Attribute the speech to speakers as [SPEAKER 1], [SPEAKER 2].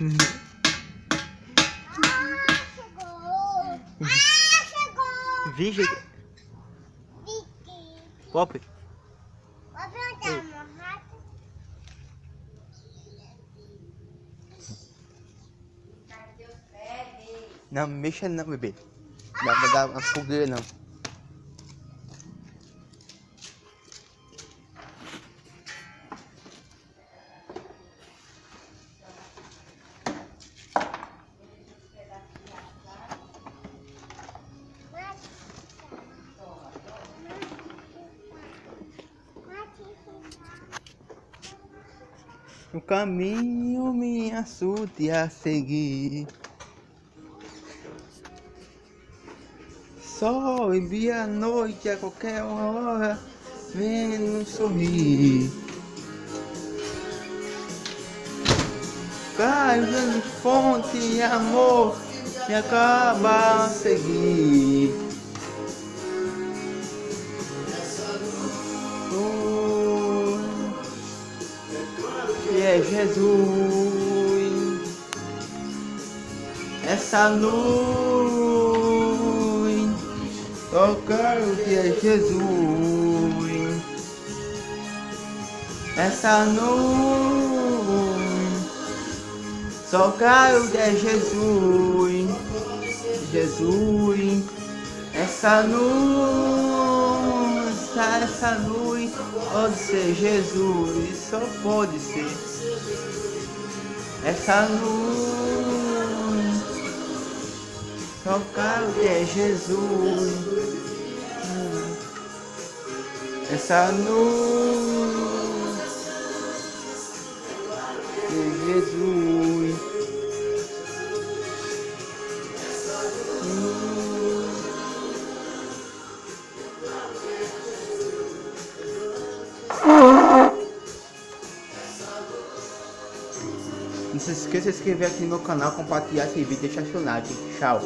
[SPEAKER 1] Chegou! Vixe! Pop! Não, mexa não, bebê. Não vai dar uma fogueira não. O caminho me açude a seguir. Sol envia a noite a qualquer hora, vendo sorrir. Cai de fonte e amor, e acaba a seguir. Que é Jesus, essa luz, tocar o que é Jesus, essa luz, tocar o que é Jesus, Jesus, essa luz pode ser Jesus, só pode ser essa luz, tocar o que é Jesus, essa luz de Jesus. Não se esqueça de se inscrever aqui no meu canal, compartilhar esse vídeo e deixar seu like. Tchau.